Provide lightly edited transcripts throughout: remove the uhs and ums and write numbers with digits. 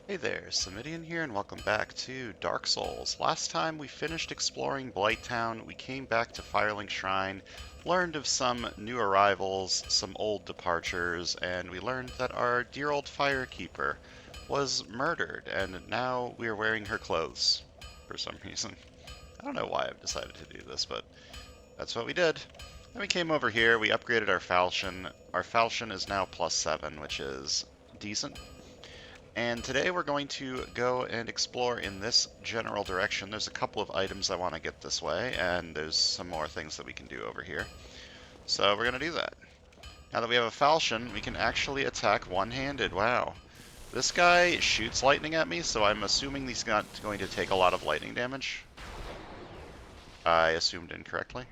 Hey there, Samitian here, and welcome back to Dark Souls. Last time we finished exploring Blighttown, we came back to Firelink Shrine, learned of some new arrivals, some old departures, and we learned that our dear old Firekeeper was murdered, and now we are wearing her clothes for some reason. I don't know why I've decided to do this, but that's what we did. Then we came over here, we upgraded our falchion. Our falchion is now +7, which is decent. And today we're going to go and explore in this general direction. There's a couple of items I want to get this way, and there's some more things that we can do over here. So we're going to do that. Now that we have a falchion, we can actually attack one-handed. Wow. This guy shoots lightning at me, so I'm assuming he's not going to take a lot of lightning damage. I assumed incorrectly.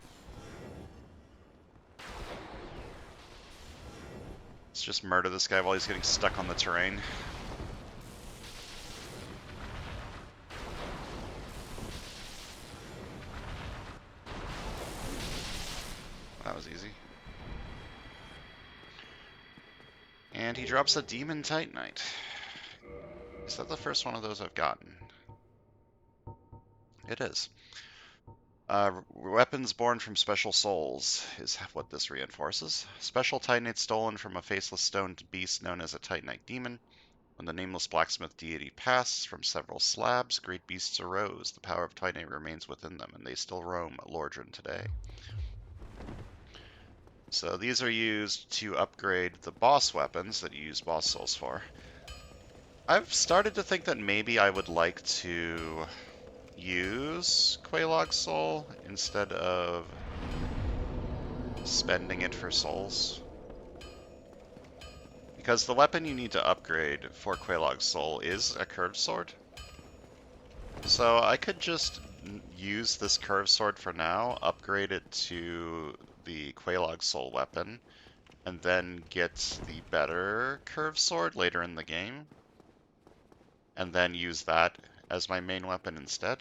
Let's just murder this guy while he's getting stuck on the terrain. That was easy. And he drops a Demon Titanite. Is that the first one of those I've gotten? It is. Weapons born from special souls is what this reinforces. Special titanite stolen from a faceless stone beast known as a titanite demon. When the nameless blacksmith deity passed from several slabs, great beasts arose. The power of titanite remains within them, and they still roam Lordran today. So these are used to upgrade the boss weapons that you use boss souls for. I've started to think that maybe I would like to use Quelaag's Soul instead of spending it for souls. Because the weapon you need to upgrade for Quelaag's Soul is a curved sword. So I could just use this curved sword for now, upgrade it to the Quelaag's Soul weapon, and then get the better curved sword later in the game, and then use that as my main weapon instead.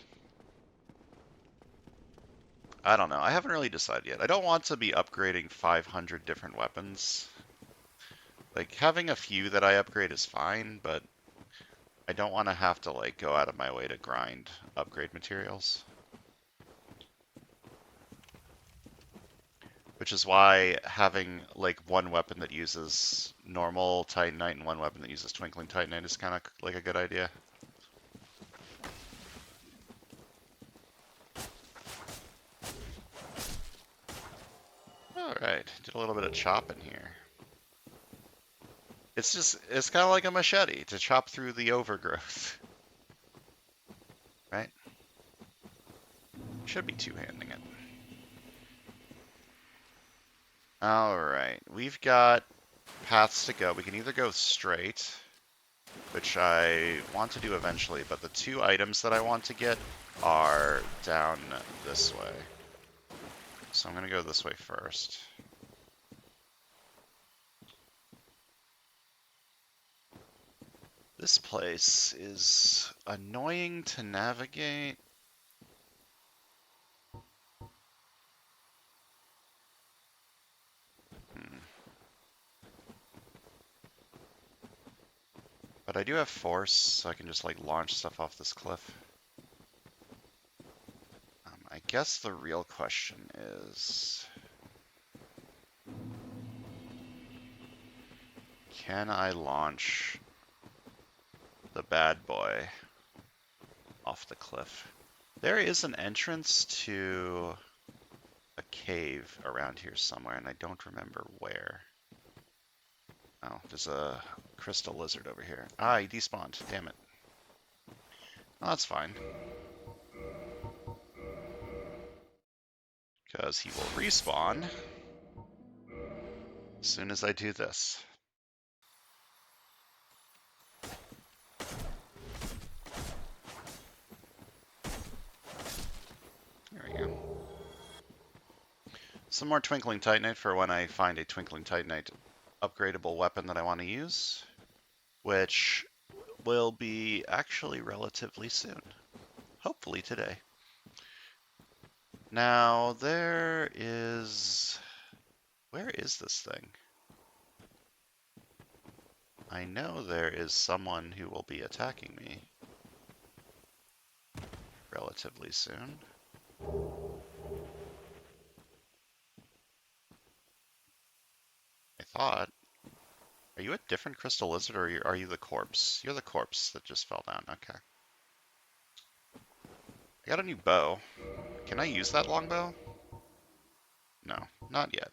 I don't know. I haven't really decided yet. I don't want to be upgrading 500 different weapons. Like, having a few that I upgrade is fine, but I don't want to have to, like, go out of my way to grind upgrade materials. Which is why having, like, one weapon that uses normal Titanite and one weapon that uses Twinkling Titanite is kind of, like, a good idea. Alright, did a little bit of chopping here. It's kind of like a machete to chop through the overgrowth. Right? Should be two-handing it. Alright, we've got paths to go. We can either go straight, which I want to do eventually, but the two items that I want to get are down this way. So I'm going to go this way first. This place is annoying to navigate. But I do have force, so I can just, like, launch stuff off this cliff. I guess the real question is, can I launch the bad boy off the cliff? There is an entrance to a cave around here somewhere, and I don't remember where. Oh, there's a crystal lizard over here. Ah, he despawned. Damn it. Oh, that's fine. Because he will respawn as soon as I do this. There we go. Some more Twinkling Titanite for when I find a Twinkling Titanite upgradable weapon that I want to use, which will be actually relatively soon. Hopefully today. Now, there is... Where is this thing? I know there is someone who will be attacking me relatively soon. I thought. Are you a different crystal lizard, or are you the corpse? You're the corpse that just fell down. Okay. I got a new bow. Can I use that longbow? No, not yet.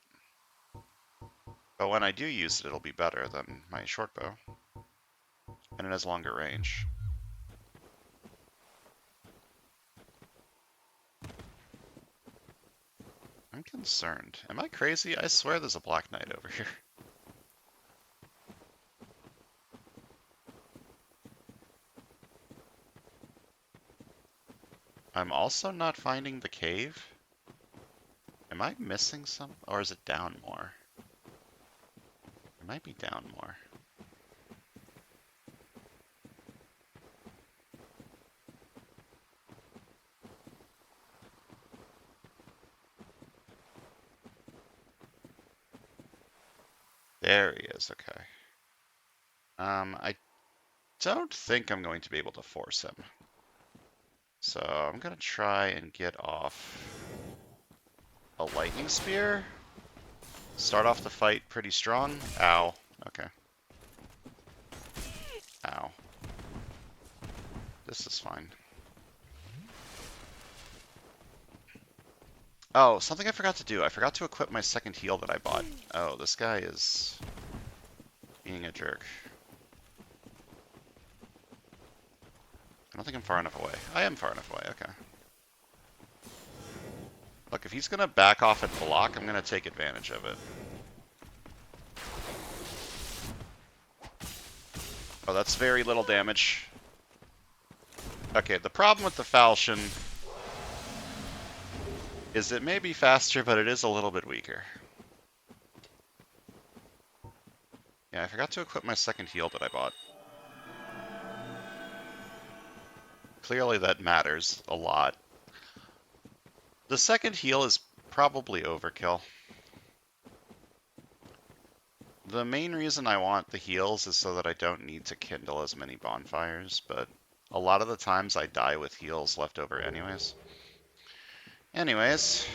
But when I do use it, it'll be better than my short bow. And it has longer range. I'm concerned. Am I crazy? I swear there's a Black Knight over here. I'm also not finding the cave. Am I missing some? Or is it down more? It might be down more. There he is, okay. I don't think I'm going to be able to force him. So I'm gonna try and get off a lightning spear. Start off the fight pretty strong. Ow. Okay. Ow. This is fine. Oh, something I forgot to do. I forgot to equip my second heal that I bought. Oh, this guy is being a jerk. I don't think I'm far enough away. I am far enough away, okay. Look, if he's gonna back off and block, I'm gonna take advantage of it. Oh, that's very little damage. Okay, the problem with the falchion is it may be faster, but it is a little bit weaker. Yeah, I forgot to equip my second heal that I bought. Clearly that matters a lot. The second heal is probably overkill. The main reason I want the heals is so that I don't need to kindle as many bonfires, but a lot of the times I die with heals left over anyways. Anyways,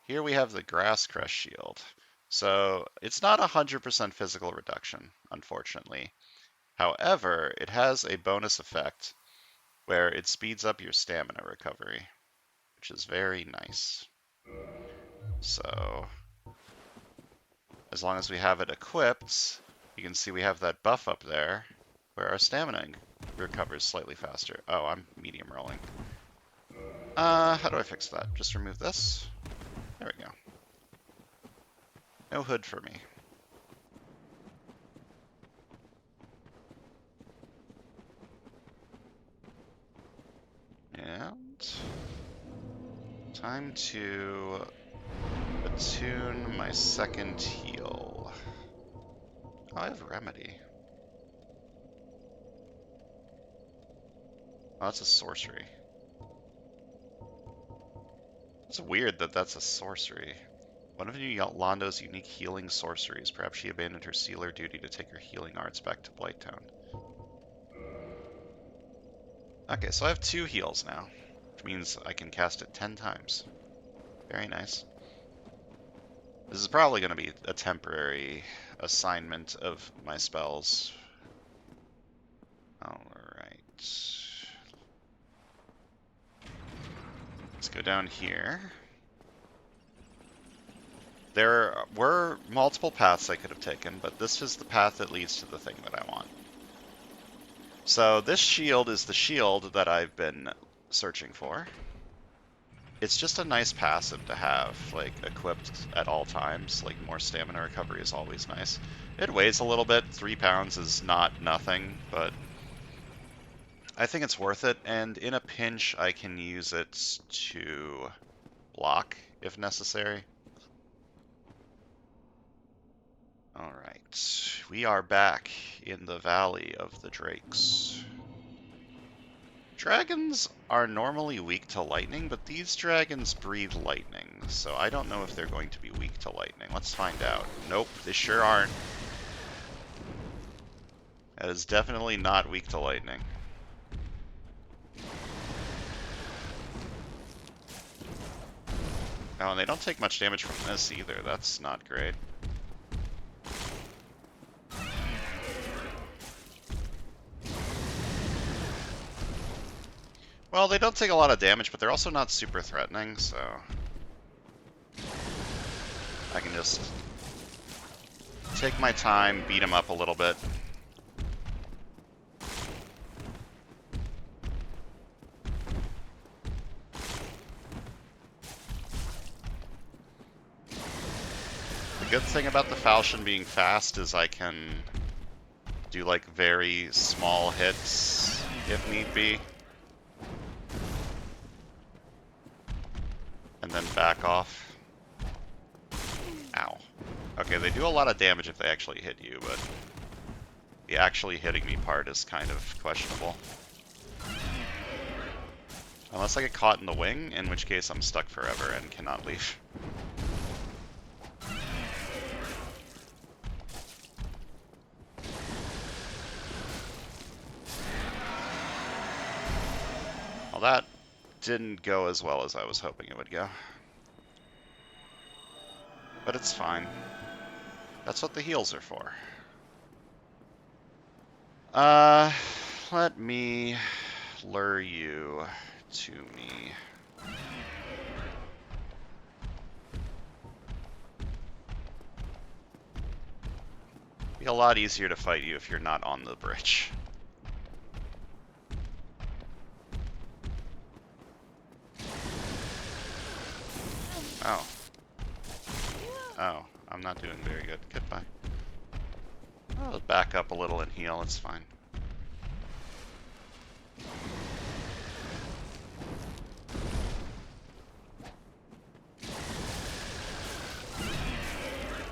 here we have the Grass Crest Shield. So it's not 100% physical reduction, unfortunately. However, it has a bonus effect where it speeds up your stamina recovery, which is very nice. So as long as we have it equipped, you can see we have that buff up there where our stamina recovers slightly faster. Oh, I'm medium rolling. How do I fix that? Just remove this. There we go. No hood for me. And time to attune my second heal. Oh, I have Remedy. Oh, that's a sorcery. It's weird that that's a sorcery. One of Yolanda's unique healing sorceries. Perhaps she abandoned her sealer duty to take her healing arts back to Blighttown. Okay, so I have 2 heals now, which means I can cast it 10 times. Very nice. This is probably going to be a temporary assignment of my spells. Alright. Let's go down here. There were multiple paths I could have taken, but this is the path that leads to the thing that I want. So this shield is the shield that I've been searching for. It's just a nice passive to have, like, equipped at all times. Like, more stamina recovery is always nice. It weighs a little bit. 3 pounds is not nothing, but I think it's worth it. And in a pinch, I can use it to block if necessary. Alright, we are back in the Valley of the Drakes. Dragons are normally weak to lightning, but these dragons breathe lightning, so I don't know if they're going to be weak to lightning. Let's find out. Nope, they sure aren't. That is definitely not weak to lightning. Oh, and they don't take much damage from this either. That's not great. Well, they don't take a lot of damage, but they're also not super threatening, so I can just take my time, beat them up a little bit. The good thing about the falchion being fast is I can do like very small hits if need be. And then back off. Ow. Okay, they do a lot of damage if they actually hit you, but the actually hitting me part is kind of questionable. Unless I get caught in the wing, in which case I'm stuck forever and cannot leave. Well, that didn't go as well as I was hoping it would go. But it's fine. That's what the heals are for. Let me lure you to me. Be a lot easier to fight you if you're not on the bridge. Oh. Oh, I'm not doing very good. Goodbye. I'll back up a little and heal, it's fine.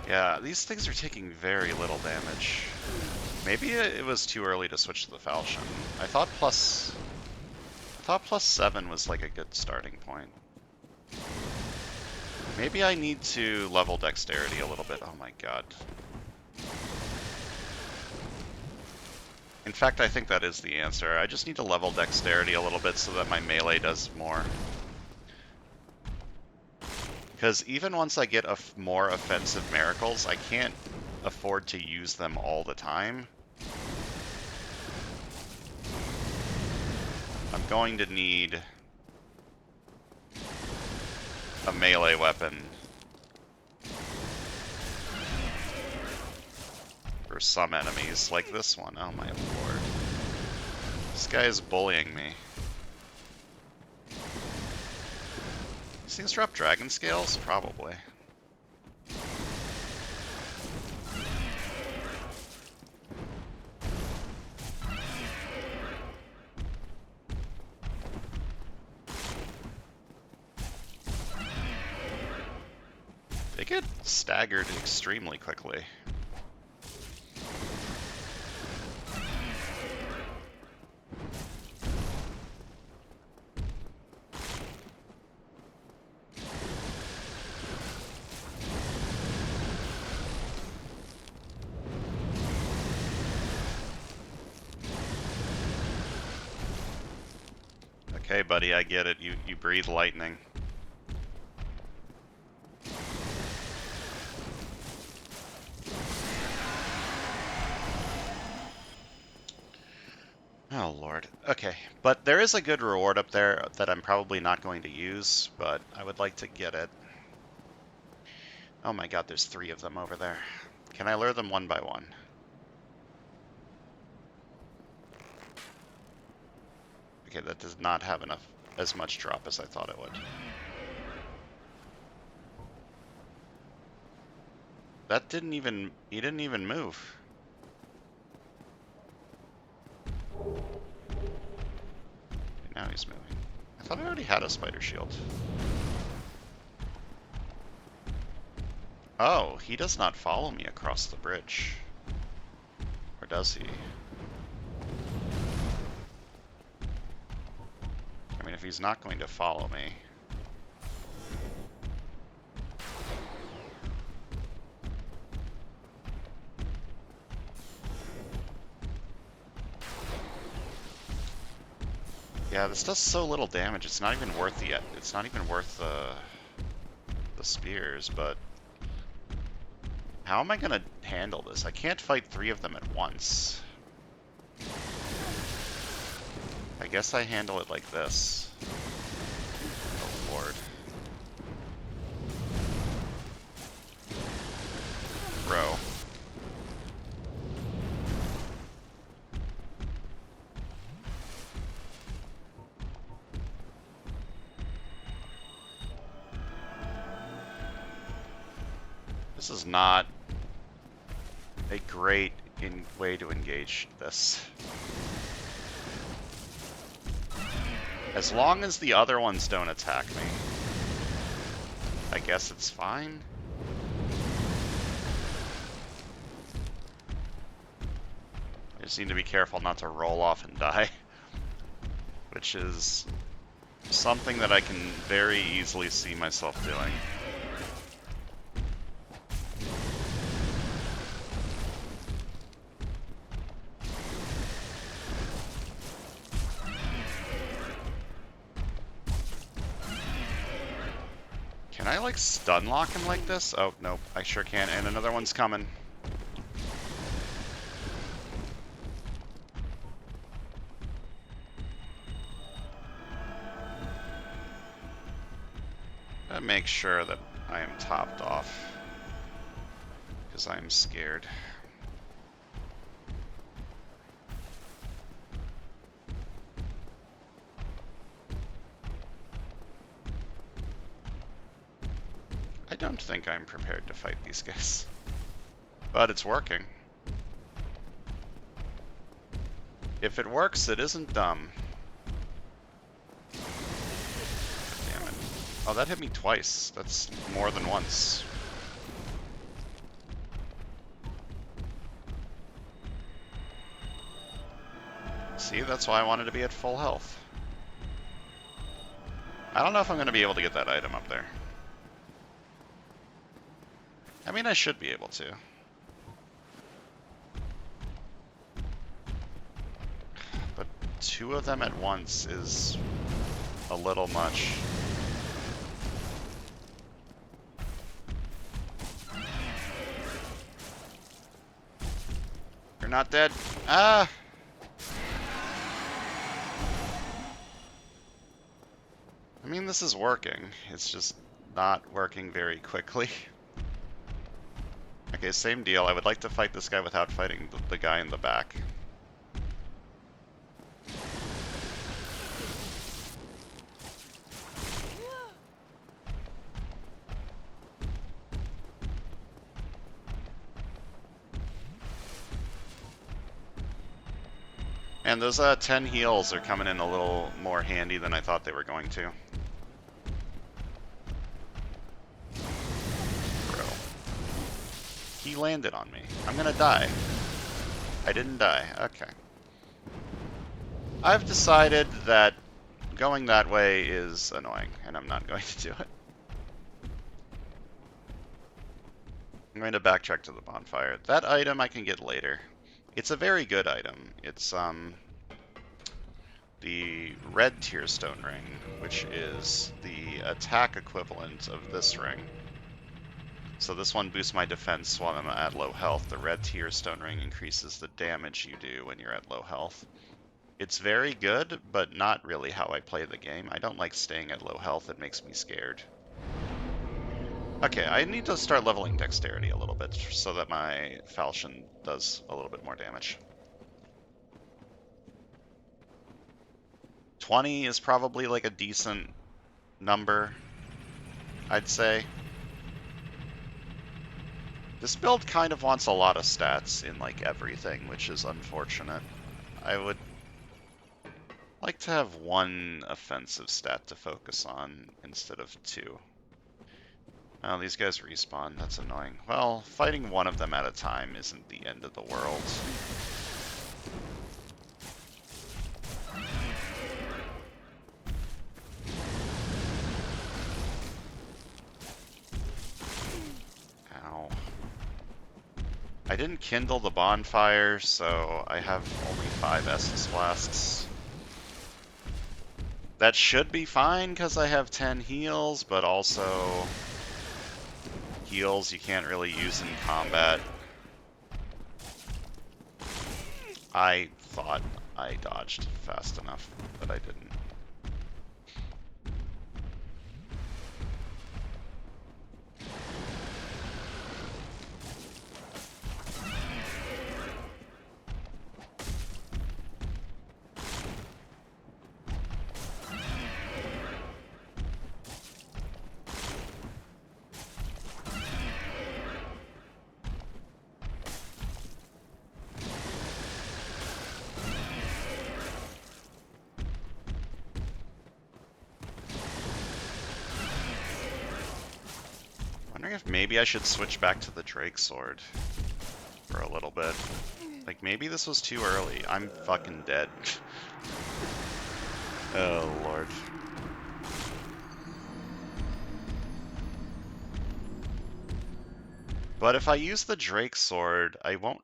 Yeah, these things are taking very little damage. Maybe it was too early to switch to the falchion. I thought plus 7 was like a good starting point. Maybe I need to level dexterity a little bit. Oh my god. In fact, I think that is the answer. I just need to level dexterity a little bit so that my melee does more. Because even once I get more offensive miracles, I can't afford to use them all the time. I'm going to need a melee weapon for some enemies, like this one. Oh my lord. This guy is bullying me. These things drop dragon scales? Probably. They get staggered extremely quickly. Okay, buddy, I get it. You breathe lightning. Oh, Lord. Okay, but there is a good reward up there that I'm probably not going to use, but I would like to get it. Oh my god, there's 3 of them over there. Can I lure them one by one? Okay, that does not have as much drop as I thought it would. That didn't even... he didn't even move. Now he's moving. I thought I already had a spider shield. Oh, he does not follow me across the bridge. Or does he? I mean, if he's not going to follow me... Yeah, this does so little damage. It's not even worth the. It's not even worth the spears. But how am I gonna handle this? I can't fight 3 of them at once. I guess I handle it like this. Oh lord. Bro. This is not a great way to engage this. As long as the other ones don't attack me, I guess it's fine. I just need to be careful not to roll off and die, which is something that I can very easily see myself doing. Can I, like, stun lock him like this? Oh, nope, I sure can, and another one's coming. I make sure that I am topped off, because I am scared. I don't think I'm prepared to fight these guys, but it's working. If it works, it isn't dumb. Damn it. Oh, that hit me twice. That's more than once. See, that's why I wanted to be at full health. I don't know if I'm going to be able to get that item up there. I mean, I should be able to. But 2 of them at once is a little much. You're not dead. Ah! I mean, this is working. It's just not working very quickly. Okay, same deal. I would like to fight this guy without fighting the guy in the back. And those 10 heals are coming in a little more handy than I thought they were going to. Bro. He landed on me. I'm gonna die. I didn't die. Okay. I've decided that going that way is annoying, and I'm not going to do it. I'm going to backtrack to the bonfire. That item I can get later. It's a very good item. It's the red tier stone ring, which is the attack equivalent of this ring. So this one boosts my defense while I'm at low health. The red tier stone ring increases the damage you do when you're at low health. It's very good, but not really how I play the game. I don't like staying at low health. It makes me scared. Okay, I need to start leveling dexterity a little bit so that my falchion does a little bit more damage. 20 is probably like a decent number, I'd say. This build kind of wants a lot of stats in like everything, which is unfortunate. I would like to have 1 offensive stat to focus on instead of 2. Oh, these guys respawn. That's annoying. Well, fighting 1 of them at a time isn't the end of the world. Ow. I didn't kindle the bonfire, so I have only 5 Essence Flasks. That should be fine because I have 10 heals, but also heals you can't really use in combat. I thought I dodged fast enough, but I didn't. Wondering if maybe I should switch back to the Drake Sword for a little bit. Like, maybe this was too early. I'm fucking dead. Oh, Lord. But if I use the Drake Sword, I won't...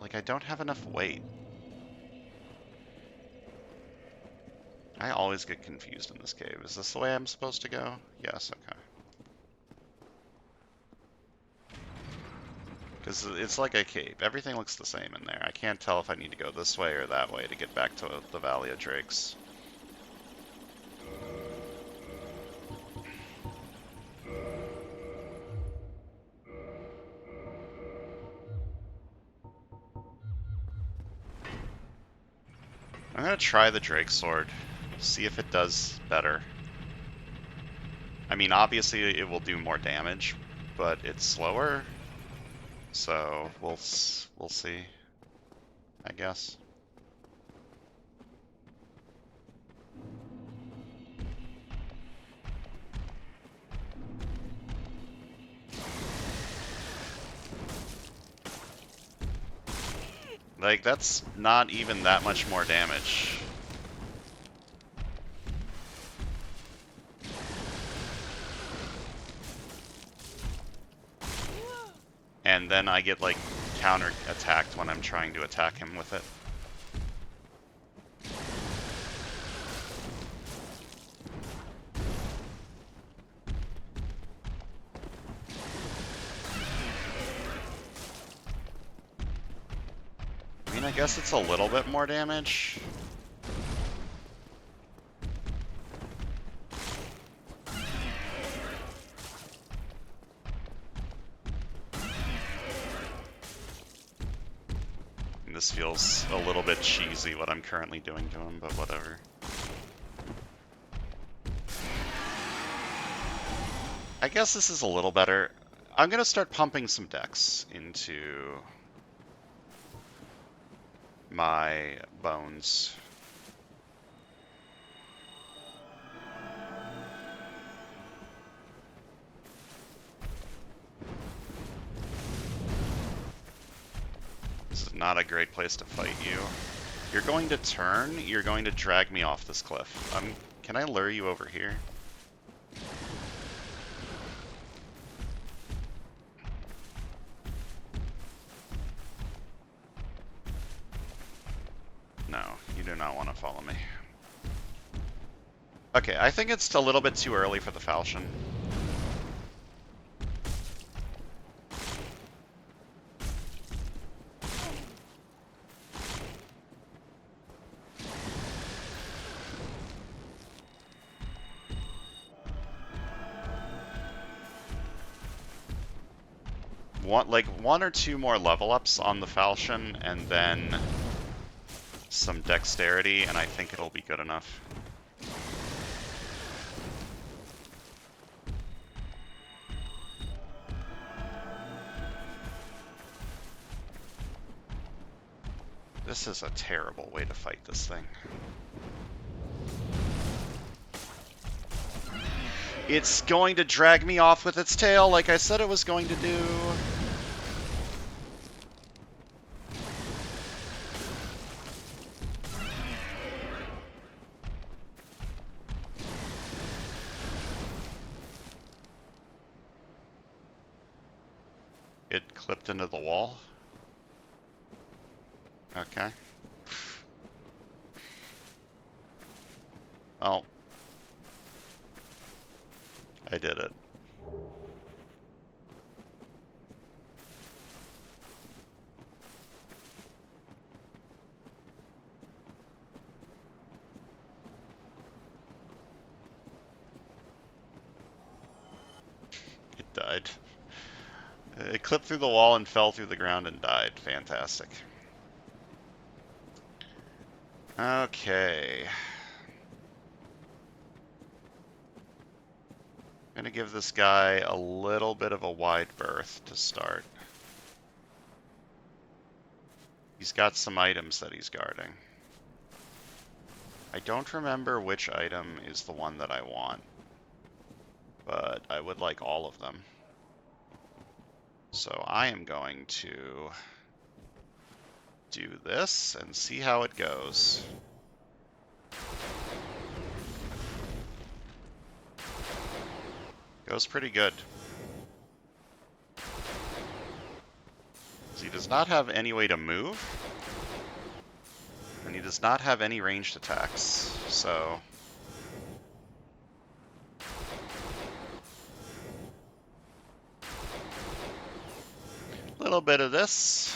Like, I don't have enough weight. I always get confused in this cave. Is this the way I'm supposed to go? Yes, okay. Because it's like a cave. Everything looks the same in there. I can't tell if I need to go this way or that way to get back to the Valley of Drakes. I'm gonna try the Drake Sword, see if it does better. I mean, obviously it will do more damage, but it's slower, so we'll see, I guess. Like, that's not even that much more damage. And then I get, like, counter-attacked when I'm trying to attack him with it. I mean, I guess it's a little bit more damage. This feels a little bit cheesy, what I'm currently doing to him, but whatever. I guess this is a little better. I'm gonna start pumping some dex into my bones. This is not a great place to fight you. You're going to turn, you're going to drag me off this cliff. Can I lure you over here? No, you do not want to follow me. Okay, I think it's a little bit too early for the falchion. One or two more level ups on the falchion, and then some dexterity, and I think it'll be good enough. This is a terrible way to fight this thing. It's going to drag me off with its tail like I said it was going to do. It clipped into the wall. Okay. Oh, I did it. It died. It clipped through the wall and fell through the ground and died. Fantastic. Okay. I'm gonna give this guy a little bit of a wide berth to start. He's got some items that he's guarding. I don't remember which item is the one that I want, but I would like all of them. So I am going to do this and see how it goes. Goes pretty good. He does not have any way to move, and he does not have any ranged attacks, so... a little bit of this.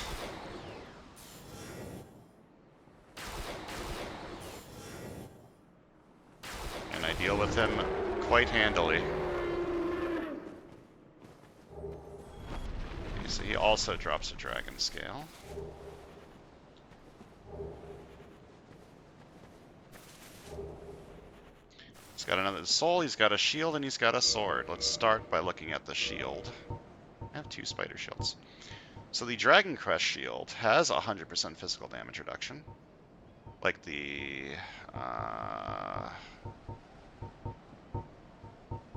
And I deal with him quite handily. So he also drops a dragon scale. He's got another soul, he's got a shield, and he's got a sword. Let's start by looking at the shield. I have 2 spider shields. So the Dragon Crest shield has 100% physical damage reduction. Like the...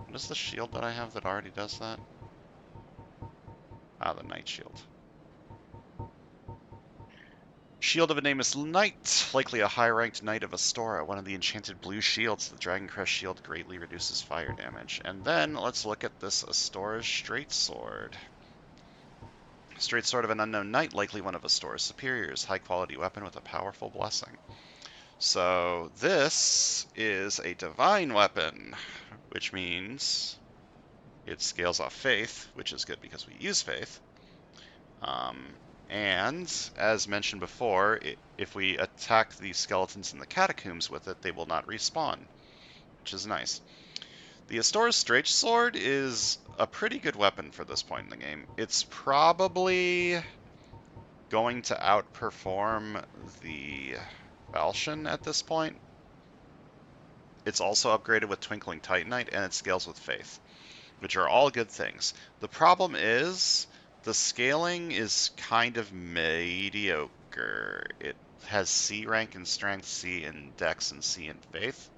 what is the shield that I have that already does that? Ah, the Knight Shield. Shield of a Nameless Knight, likely a high-ranked Knight of Astora. One of the enchanted blue shields. The Dragon Crest shield greatly reduces fire damage. And then let's look at this Astora's Straight Sword. Straight Sword of an Unknown Knight, likely one of Astora's superiors. High-quality weapon with a powerful blessing. So this is a divine weapon, which means it scales off faith, which is good because we use faith. And, as mentioned before, if we attack the skeletons in the catacombs with it, they will not respawn, which is nice. The Astora's Straight Sword is a pretty good weapon for this point in the game. It's probably going to outperform the Falchion at this point. It's also upgraded with Twinkling Titanite, and it scales with Faith, which are all good things. The problem is, the scaling is kind of mediocre. It has C rank in Strength, C in Dex, and C in Faith.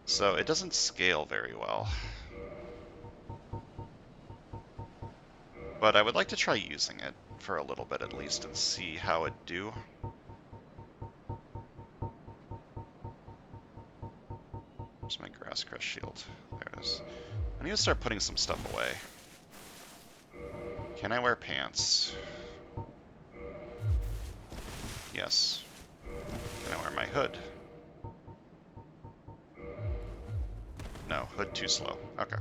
So it doesn't scale very well. But I would like to try using it for a little bit at least and see how it do. Where's my Grass Crest shield? There it is. I need to start putting some stuff away. Can I wear pants? Yes. Can I wear my hood? No, hood too slow. Okay.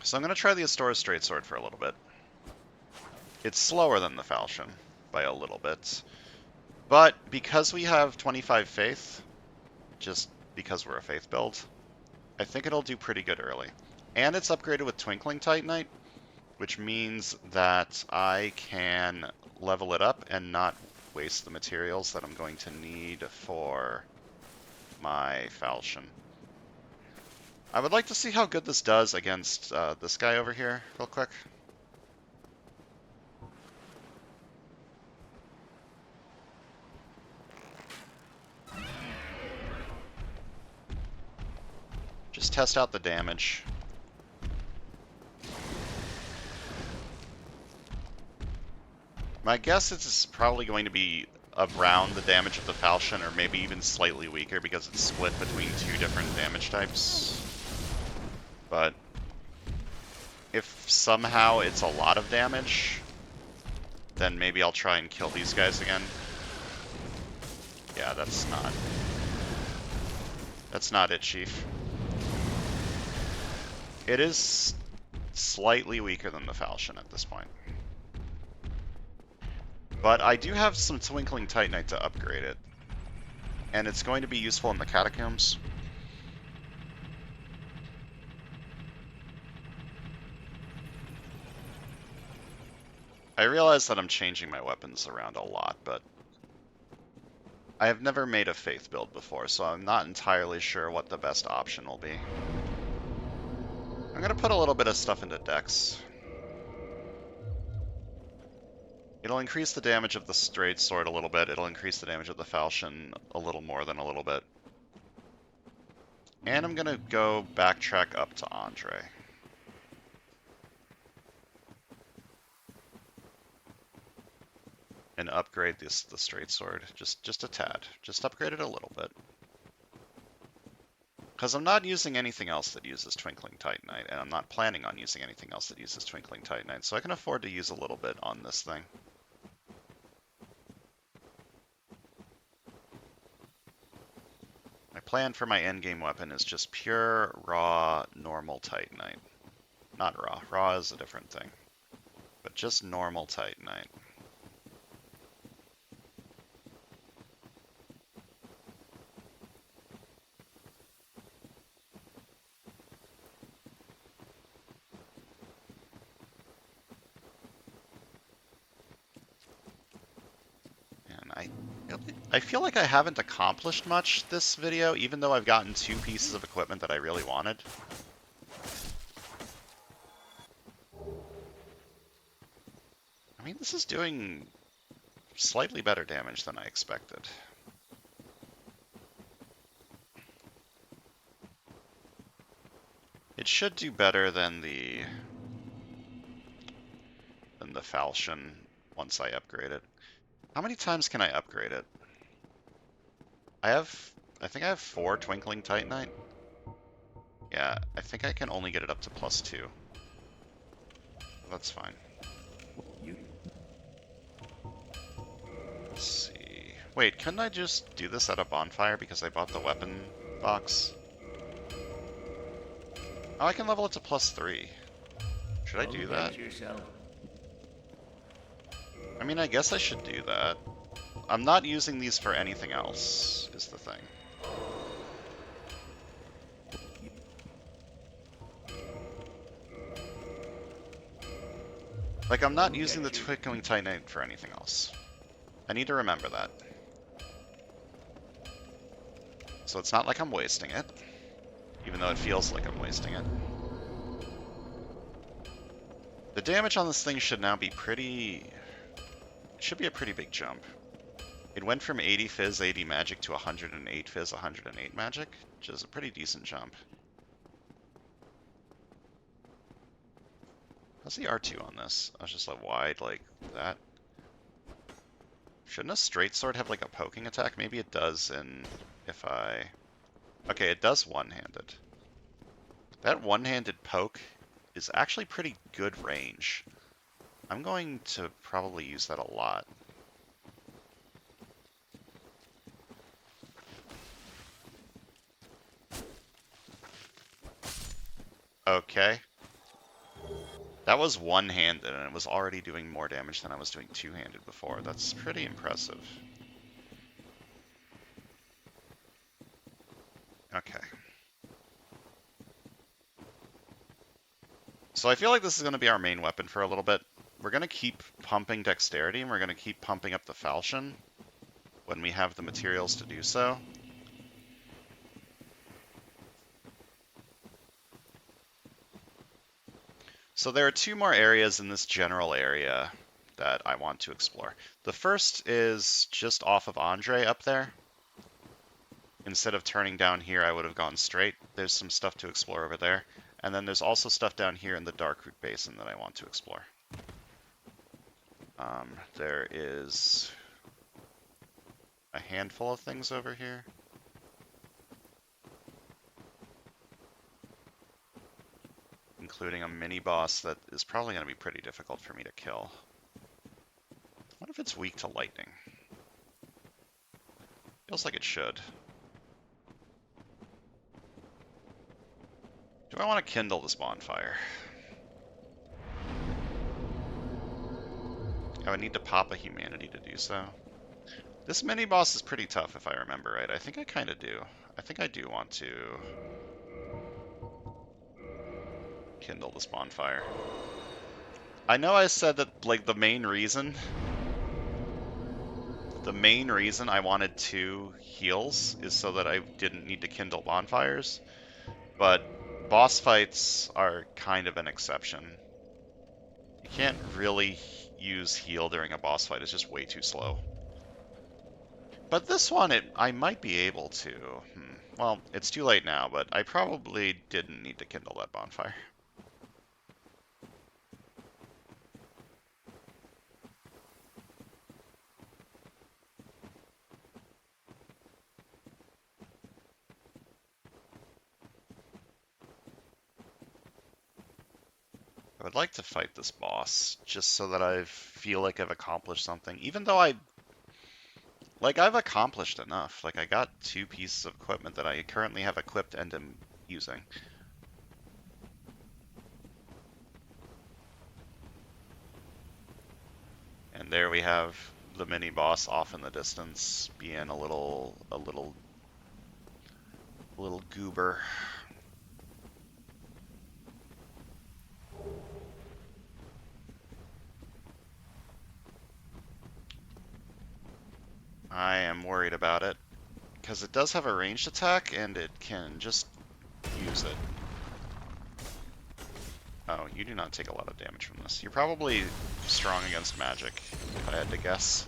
So I'm going to try the Astora's Straight Sword for a little bit. It's slower than the Falchion by a little bit. But because we have 25 faith, just because we're a faith build, I think it'll do pretty good early. And it's upgraded with Twinkling Titanite, which means that I can level it up and not waste the materials that I'm going to need for my Falchion. I would like to see how good this does against this guy over here, real quick. Just test out the damage. My guess is it's probably going to be around the damage of the Falchion, or maybe even slightly weaker because it's split between 2 different damage types. But if somehow it's a lot of damage, then maybe I'll try and kill these guys again. Yeah, that's not it, Chief. It is slightly weaker than the Falchion at this point. But I do have some Twinkling Titanite to upgrade it. And it's going to be useful in the Catacombs. I realize that I'm changing my weapons around a lot, but I have never made a Faith build before, so I'm not entirely sure what the best option will be. I'm going to put a little bit of stuff into Dex. It'll increase the damage of the straight sword a little bit. It'll increase the damage of the falchion a little more than a little bit. And I'm going to go backtrack up to Andre. And upgrade the straight sword. Just a tad. Just upgrade it a little bit. Because I'm not using anything else that uses Twinkling Titanite, and I'm not planning on using anything else that uses Twinkling Titanite, so I can afford to use a little bit on this thing. My plan for my endgame weapon is just pure, raw, normal Titanite. Not raw. Raw is a different thing. But just normal Titanite. I feel like I haven't accomplished much this video, even though I've gotten 2 pieces of equipment that I really wanted. I mean, this is doing slightly better damage than I expected. It should do better than the falchion once I upgrade it. How many times can I upgrade it? I think I have 4 Twinkling Titanite. Yeah, I think I can only get it up to +2. That's fine. Let's see. Wait, couldn't I just do this at a bonfire because I bought the weapon box? Oh, I can level it to +3. Should I do that? I mean, I guess I should do that. I'm not using these for anything else, is the thing. Like, I'm not using the Twinkling Titanite for anything else. I need to remember that. So it's not like I'm wasting it, even though it feels like I'm wasting it. The damage on this thing should now be pretty... It should be a pretty big jump. It went from 80 Fizz, 80 Magic to 108 Fizz, 108 Magic, which is a pretty decent jump. How's the R2 on this? I was just like wide like that. Shouldn't a straight sword have like a poking attack? Maybe it does if I... Okay, it does one-handed. That one-handed poke is actually pretty good range. I'm going to probably use that a lot. Okay. That was one-handed, and it was already doing more damage than I was doing two-handed before. That's pretty impressive. Okay. So I feel like this is going to be our main weapon for a little bit. We're going to keep pumping dexterity, and we're going to keep pumping up the falchion when we have the materials to do so. So there are 2 more areas in this general area that I want to explore. The first is just off of Andre up there. Instead of turning down here, I would have gone straight. There's some stuff to explore over there. And then there's also stuff down here in the Darkroot Basin that I want to explore. There is a handful of things over here. Including a mini-boss that is probably going to be pretty difficult for me to kill. What if it's weak to lightning? Feels like it should. Do I want to kindle this bonfire? I would need to pop a humanity to do so. This mini-boss is pretty tough if I remember right. I think I kind of do. I think I do want to kindle this bonfire. I know I said that, like, the main reason I wanted 2 heals is so that I didn't need to kindle bonfires, but boss fights are kind of an exception. You can't really use heal during a boss fight, it's just way too slow. But this one, I might be able to. Well, it's too late now, but I probably didn't need to kindle that bonfire. I would like to fight this boss, just so that I feel like I've accomplished something. Even though I've accomplished enough. Like, I got 2 pieces of equipment that I currently have equipped and am using. And there we have the mini boss off in the distance, being a little goober. I am worried about it, because it does have a ranged attack, and it can just use it. Oh, you do not take a lot of damage from this. You're probably strong against magic, if I had to guess.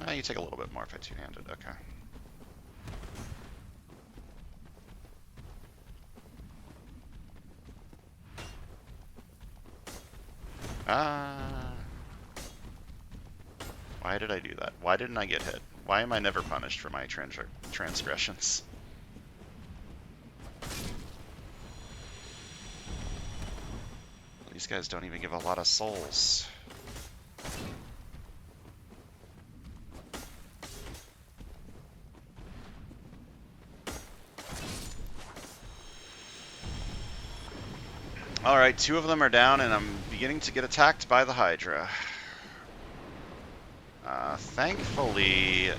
You take a little bit more if I two-handed, okay. Why did I do that? Why didn't I get hit? Why am I never punished for my transgressions? These guys don't even give a lot of souls. Alright, 2 of them are down, and I'm beginning to get attacked by the Hydra. Thankfully,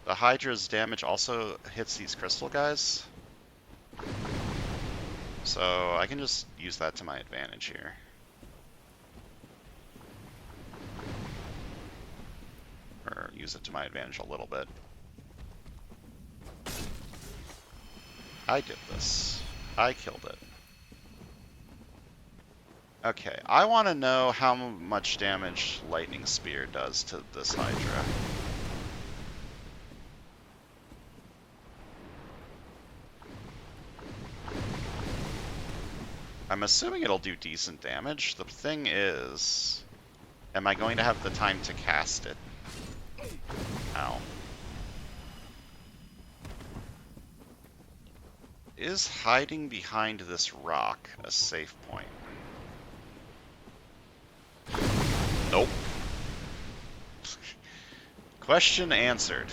the Hydra's damage also hits these crystal guys. So I can just use that to my advantage here. Or use it to my advantage a little bit. I did this. I killed it. Okay, I want to know how much damage Lightning Spear does to this Hydra. I'm assuming it'll do decent damage. The thing is, am I going to have the time to cast it? Ow. Is hiding behind this rock a safe point? Nope. Question answered.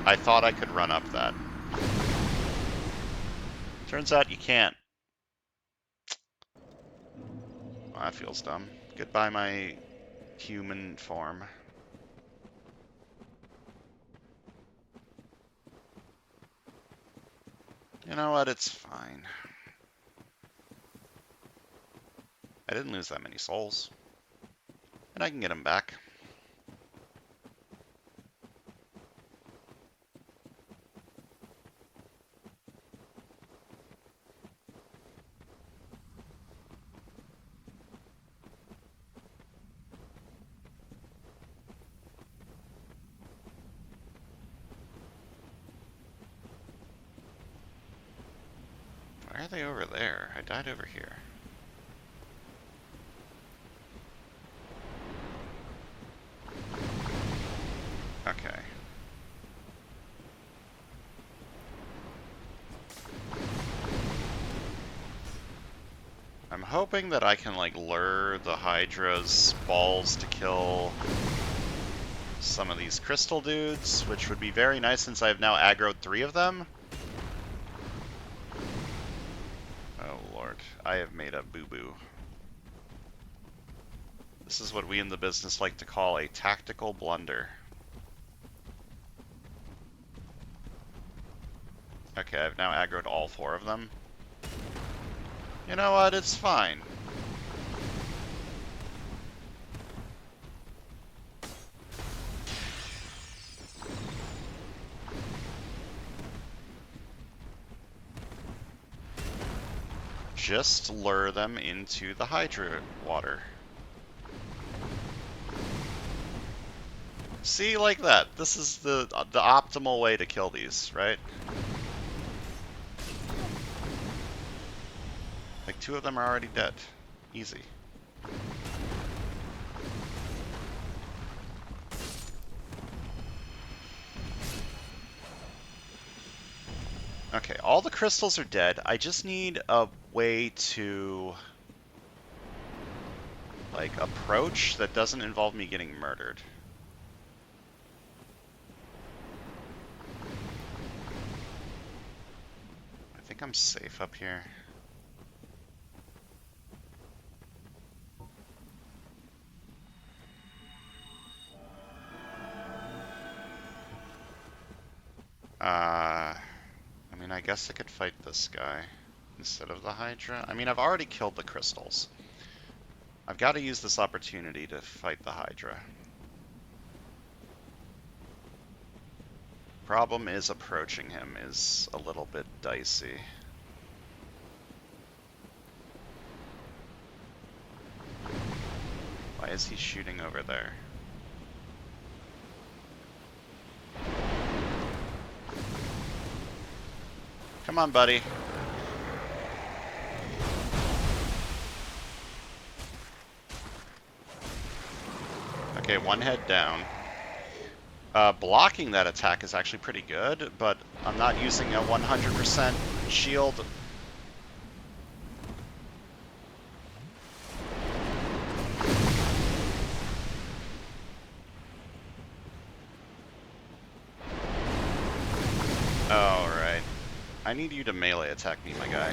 I thought I could run up that. Turns out you can't. Well, that feels dumb. Goodbye, my human form. You know what? It's fine. I didn't lose that many souls. And I can get them back. Why are they over there? I died over here. Okay. I'm hoping that I can, like, lure the Hydra's balls to kill some of these crystal dudes, which would be very nice since I've now aggroed 3 of them. Oh lord, I have made a boo-boo. This is what we in the business like to call a tactical blunder. Okay, I've now aggroed all 4 of them. You know what, it's fine. Just lure them into the Hydra water. See, like that. This is the optimal way to kill these, right? Like 2 of them are already dead. Easy. Okay, all the crystals are dead. I just need a way to, like, approach that doesn't involve me getting murdered. I think I'm safe up here. I mean, I guess I could fight this guy instead of the Hydra. I mean, I've already killed the crystals. I've got to use this opportunity to fight the Hydra. Problem is approaching him is a little bit dicey. Why is he shooting over there? Come on, buddy. Okay, 1 head down. Blocking that attack is actually pretty good, but I'm not using a 100% shield. Alright. I need you to melee attack me, my guy.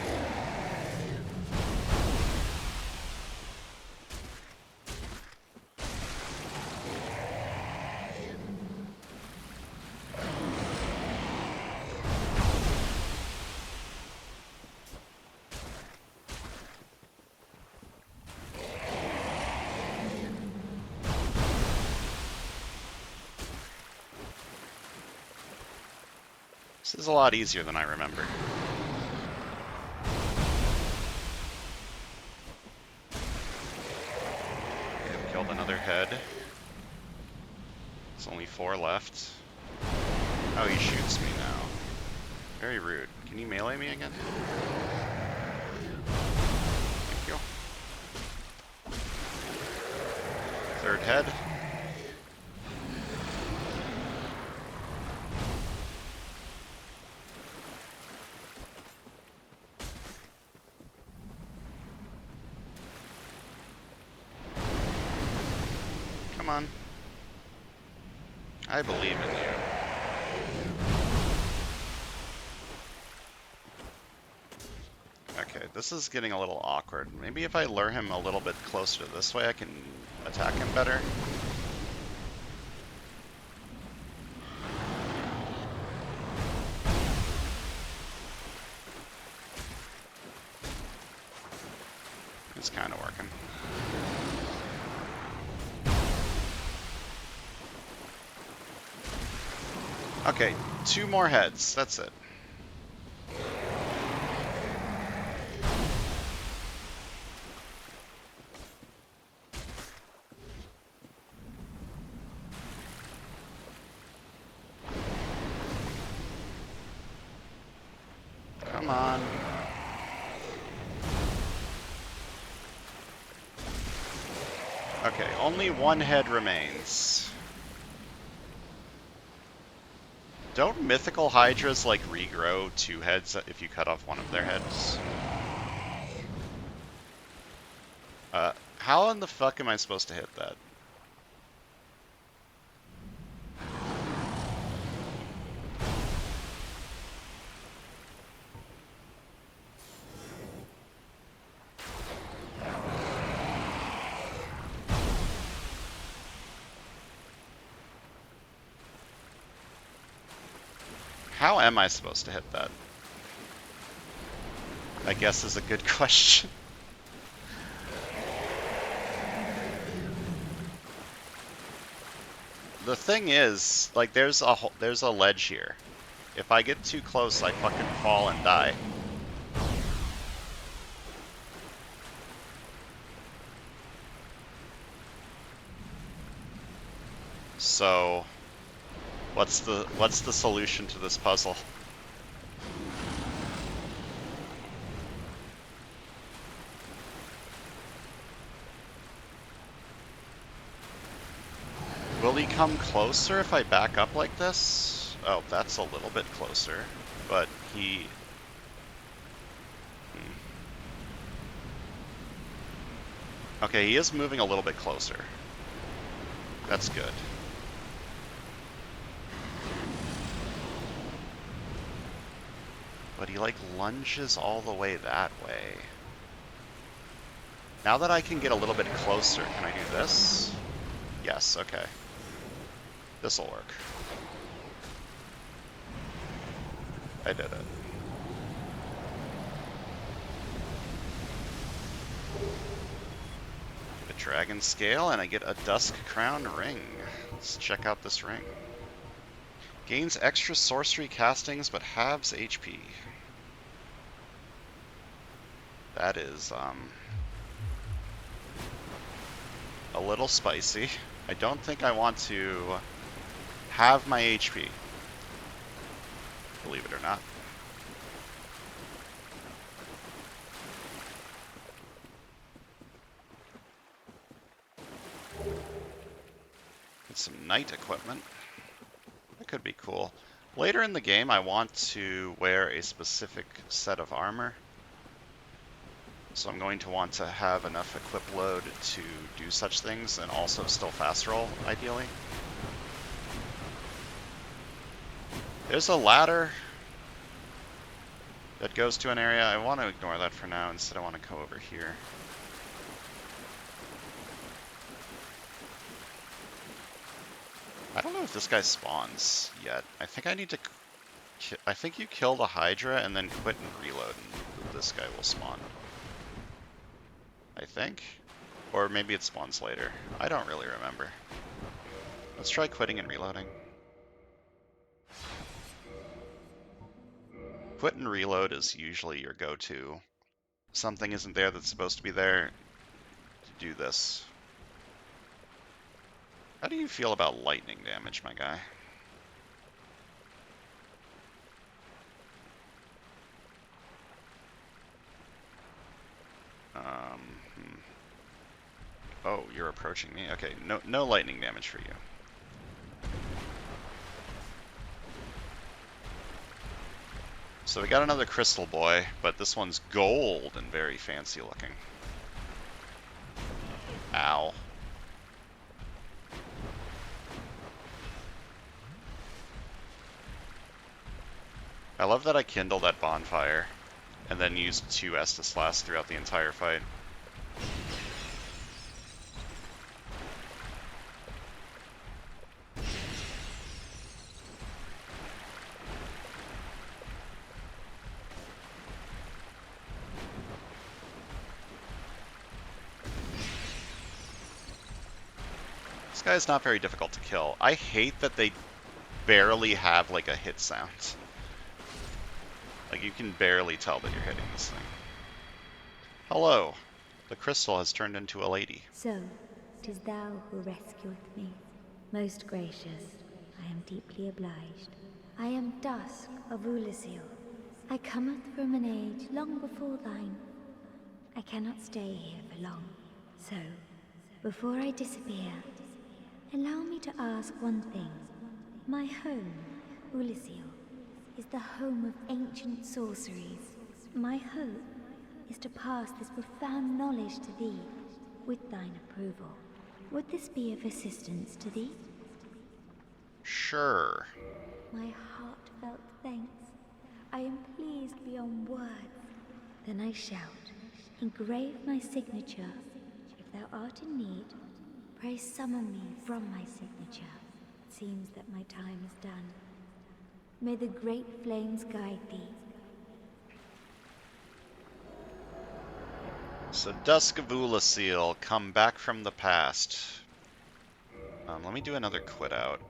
This is a lot easier than I remember. Okay, we killed another head. There's only 4 left. Oh, he shoots me now. Very rude. Can you melee me again? Thank you. 3rd head. Come on. I believe in you. Okay, this is getting a little awkward. Maybe if I lure him a little bit closer to this way, I can attack him better. It's kind of working. Okay, 2 more heads. That's it. Come on. Okay, only 1 head remains. Don't mythical hydras like regrow 2 heads if you cut off one of their heads? How in the fuck am I supposed to hit that? How am I supposed to hit that? I guess is a good question. The thing is, like, there's a ledge here. If I get too close, I fucking fall and die. So, what's the solution to this puzzle? Will he come closer if I back up like this? Oh, that's a little bit closer, but he... Okay, he is moving a little bit closer. That's good. But he, like, lunges all the way that way. Now that I can get a little bit closer, can I do this? Yes, okay. This'll work. I did it. Get a dragon scale, and I get a dusk crown ring. Let's check out this ring. Gains extra sorcery castings, but halves HP. That is, a little spicy. I don't think I want to have my HP. Believe it or not. Get some knight equipment. That could be cool. Later in the game, I want to wear a specific set of armor. So I'm going to want to have enough equip load to do such things, and also still fast roll, ideally. There's a ladder that goes to an area. I want to ignore that for now. Instead, I want to go over here. I don't know if this guy spawns yet. I think I need to... I think you kill the Hydra and then quit and reload, and this guy will spawn. I think. Or maybe it spawns later. I don't really remember. Let's try quitting and reloading. Quit and reload is usually your go-to. Something isn't there that's supposed to be there to do this. How do you feel about lightning damage, my guy? Oh, you're approaching me? Okay, no lightning damage for you. So we got another crystal boy, but this one's gold and very fancy looking. Ow. I love that I kindled that bonfire and then used 2 Estus Last throughout the entire fight. This guy's not very difficult to kill. I hate that they barely have like a hit sound. Like, you can barely tell that you're hitting this thing. Hello. The crystal has turned into a lady. So, 'tis thou who rescueth me. Most gracious, I am deeply obliged. I am Dusk of Ulyssil. I cometh from an age long before thine. I cannot stay here for long. So, before I disappear, allow me to ask one thing. My home, Ulyssil, is the home of ancient sorceries. My hope is to pass this profound knowledge to thee. with thine approval. Would this be of assistance to thee? Sure. My heartfelt thanks. I am pleased beyond words. Then I shout, engrave my signature. If thou art in need, pray summon me from my signature. It seems that my time is done. May the great flames guide thee. So Dusk of Ulasil, come back from the past. Let me do another quit out.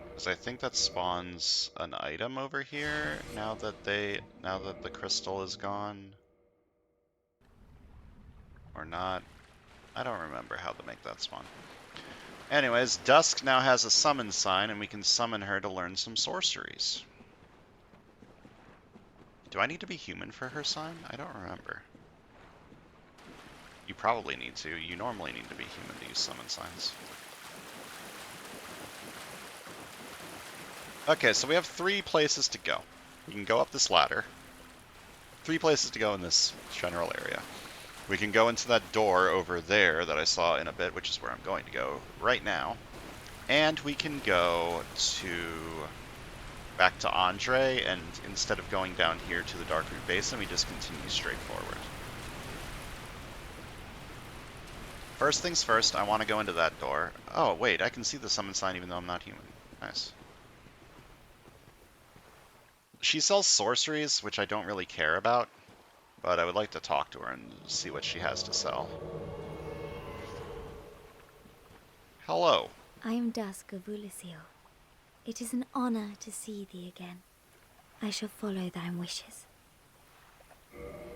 Because I think that spawns an item over here now that the crystal is gone. Or not. I don't remember how to make that spawn. Anyways, Dusk now has a summon sign, and we can summon her to learn some sorceries. Do I need to be human for her sign? I don't remember. You probably need to. You normally need to be human to use summon signs. Okay, so we have 3 places to go. We can go up this ladder. 3 places to go in this general area. We can go into that door over there that I saw in a bit, which is where I'm going to go right now. And we can go back to Andre, and instead of going down here to the Darkroot Basin, we just continue straight forward. First things first, I want to go into that door. Oh, wait, I can see the summon sign even though I'm not human. Nice. She sells sorceries, which I don't really care about, but I would like to talk to her and see what she has to sell. Hello. I am Dusk of Ulasil. It is an honor to see thee again. I shall follow thine wishes.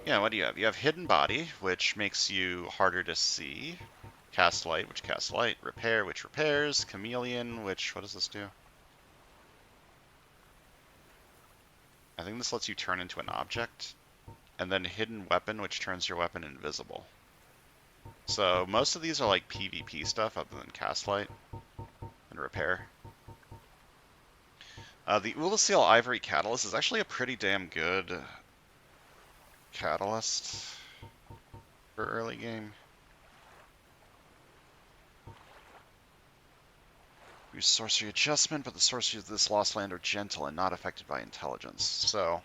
Yeah, what do you have? You have Hidden Body, which makes you harder to see. Cast Light, which casts light. Repair, which repairs. Chameleon, which... what does this do? I think this lets you turn into an object. And then Hidden Weapon, which turns your weapon invisible. So most of these are like PvP stuff other than Cast Light and Repair. The Ulasil Ivory Catalyst is actually a pretty damn good catalyst for early game. Use sorcery adjustment, but the sorceries of this lost land are gentle and not affected by intelligence. So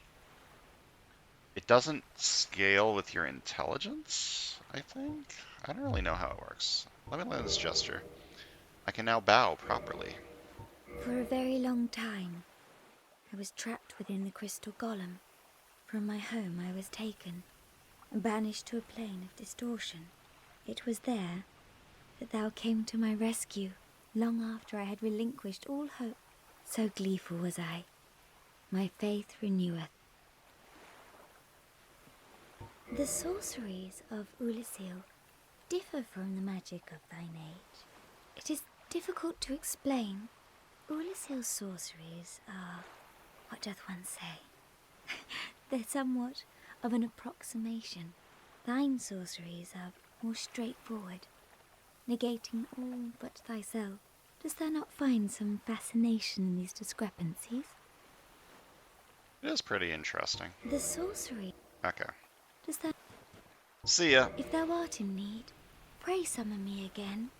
it doesn't scale with your intelligence, I think? I don't really know how it works. Let me learn this gesture. I can now bow properly. For a very long time, I was trapped within the crystal golem. From my home I was taken and banished to a plane of distortion. It was there that thou came to my rescue, long after I had relinquished all hope. So gleeful was I. My faith reneweth. The sorceries of Ulasil differ from the magic of thine age. It is difficult to explain. Ulasil's sorceries are, what doth one say? They're somewhat of an approximation. Thine sorceries are more straightforward, negating all but thyself. Dost thou not find some fascination in these discrepancies? It is pretty interesting. The sorcery. Okay. Dost thou... See ya. If thou art in need, pray summon me again.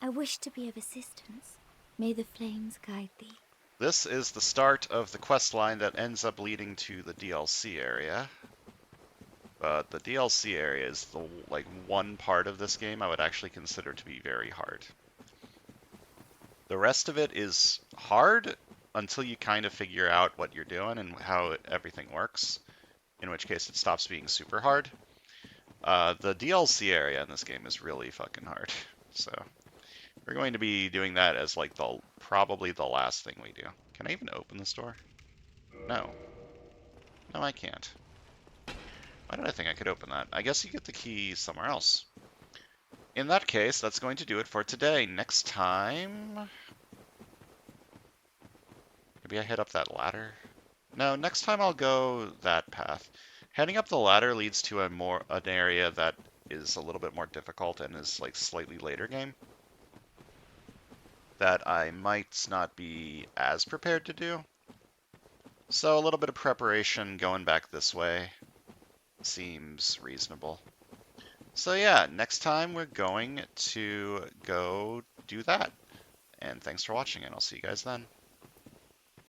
I wish to be of assistance. May the flames guide thee. This is the start of the quest line that ends up leading to the DLC area. But the DLC area is the one part of this game I would actually consider to be very hard. The rest of it is hard until you kind of figure out what you're doing and how everything works, in which case it stops being super hard. The DLC area in this game is really fucking hard, so we're going to be doing that as like probably the last thing we do. Can I even open this door? No. No, I can't. Why did I think I could open that? I guess you get the key somewhere else. In that case, that's going to do it for today. Next time... maybe I head up that ladder? No, next time I'll go that path. Heading up the ladder leads to an area that is a little bit more difficult and is like slightly later game, that I might not be as prepared to do. So a little bit of preparation going back this way seems reasonable. So yeah, next time we're going to go do that. And thanks for watching, and I'll see you guys then.